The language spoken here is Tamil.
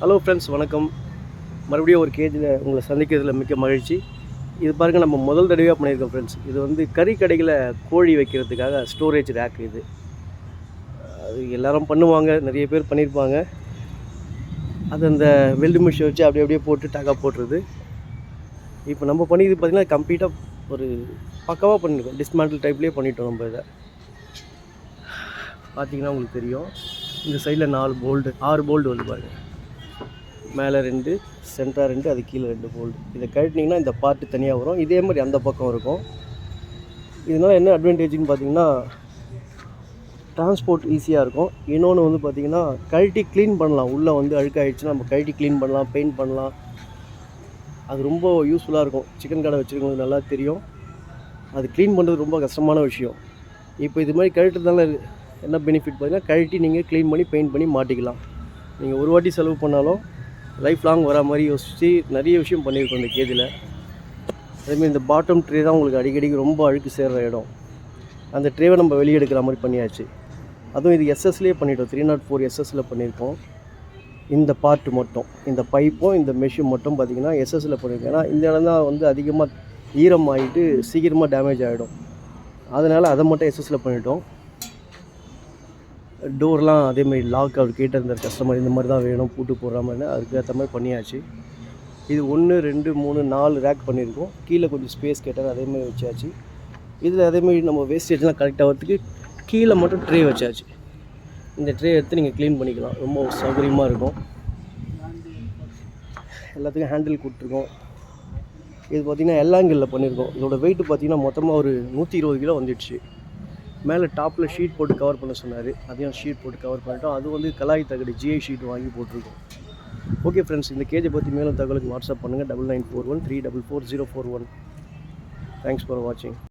ஹலோ ஃப்ரெண்ட்ஸ், வணக்கம். மறுபடியும் ஒரு கேஜில் உங்களை சந்திக்கிறதுல மிக்க மகிழ்ச்சி. இது பாருங்கள், நம்ம முதல் தடவையாக பண்ணியிருக்கோம் ஃப்ரெண்ட்ஸ். இது வந்து கறி கடைகளை கோழி வைக்கிறதுக்காக ஸ்டோரேஜ் ரேக். இது அது எல்லோரும் பண்ணுவாங்க, நிறைய பேர் பண்ணியிருப்பாங்க. அது அந்த வெல்டு மிஷின் வச்சு அப்படியே போட்டு டாக்காக போட்டுருது. இப்போ நம்ம பண்ணிது பார்த்திங்கன்னா கம்ப்ளீட்டாக ஒரு பக்காவாக பண்ணியிருக்கோம். டிஸ்மேண்டில் டைப்லேயே பண்ணிட்டோம். நம்ம இதை பார்த்திங்கன்னா உங்களுக்கு தெரியும். இந்த சைடில் 6 போல்டு வந்து பாருங்கள். மேலே 2, சென்டராக 2, அது கீழே 2 போல்டு. இதை கழட்டினீங்கன்னா இந்த பார்ட்டு தனியாக வரும். இதே மாதிரி அந்த பக்கம் இருக்கும். இதனால் என்ன அட்வான்டேஜ்னு பார்த்தீங்கன்னா, டிரான்ஸ்போர்ட் ஈஸியாக இருக்கும். இன்னொன்று வந்து பார்த்திங்கன்னா, கழட்டி க்ளீன் பண்ணலாம். உள்ளே வந்து அழுக்காகிடுச்சுன்னா நம்ம கழட்டி க்ளீன் பண்ணலாம், பெயிண்ட் பண்ணலாம். அது ரொம்ப யூஸ்ஃபுல்லாக இருக்கும். சிக்கன் கடை வச்சுருக்கவங்களுக்கு நல்லா தெரியும். அது க்ளீன் பண்ணுறது ரொம்ப கஷ்டமான விஷயம். இப்போ இது மாதிரி கழட்டுறதுனால என்ன பெனிஃபிட் பார்த்தீங்கன்னா, கழட்டி நீங்கள் க்ளீன் பண்ணி பெயிண்ட் பண்ணி மாட்டிக்கலாம். நீங்கள் ஒரு வாட்டி செலவு பண்ணாலும் லைஃப் லாங் வர மாதிரி யோசித்து நிறைய விஷயம் பண்ணியிருக்கோம் இந்த கேஜில். அதேமாதிரி இந்த பாட்டம் ட்ரே தான் உங்களுக்கு அடிக்கடிக்கு ரொம்ப அழுக்கு சேர்கிற இடம். அந்த ட்ரேவை நம்ம வெளியே எடுக்கிற மாதிரி பண்ணியாச்சு. அதுவும் இது எஸ்எஸ்லேயே பண்ணிட்டோம். 304 எஸ்எஸ்சில் பண்ணியிருக்கோம். இந்த பார்ட்டு மட்டும், இந்த பைப்பும் இந்த மெஷின் மட்டும் பார்த்திங்கன்னா எஸ்எஸ்சில் பண்ணியிருக்கோம். ஏன்னா இந்த இடம் தான் வந்து அதிகமாக ஈரம் ஆகிட்டு சீக்கிரமாக டேமேஜ் ஆகிடும். அதனால் அதை மட்டும் எஸ்எஸ்சில் பண்ணிட்டோம். டோர்லாம் அதேமாதிரி லாக் அவர் கேட்டிருந்தார் கஸ்டமர், இந்த மாதிரி தான் வேணும் பூட்டு போடுற மாதிரி. அதுக்கு ஏற்ற மாதிரி பண்ணியாச்சு. இது 1, 2, 3, 4 ரேக் பண்ணியிருக்கோம். கீழே கொஞ்சம் ஸ்பேஸ் கேட்டார், அதேமாதிரி வச்சாச்சு. இதில் அதேமாதிரி நம்ம வேஸ்டேஜ்லாம் கரெக்டாக வரத்துக்கு கீழே மட்டும் ட்ரே வச்சாச்சு. இந்த ட்ரே எடுத்து நீங்கள் க்ளீன் பண்ணிக்கலாம். ரொம்ப சௌகரியமாக இருக்கும். எல்லாத்துக்கும் ஹேண்டில் கொடுத்துருக்கோம். இது பார்த்திங்கன்னா எல்லாங்கிளில் பண்ணியிருக்கோம். இதோட வெயிட்டு பார்த்திங்கன்னா மொத்தமாக ஒரு 120 கிலோ வந்துடுச்சு. மேலே டாப்பில் ஷீட் போட்டு கவர் பண்ண சொன்னார். அதையும் ஷீட் போட்டு கவர் பண்ணிட்டோம். அது வந்து கலாய் தகடு GI ஷீட் வாங்கி போட்டிருக்கோம். ஓகே ஃப்ரெண்ட்ஸ், இந்த கேஜை பற்றி மேலும் தகவலுக்கு வாட்ஸ்அப் பண்ணுங்கள். 9941 344 041. தேங்க்ஸ் ஃபார் வாட்சிங்.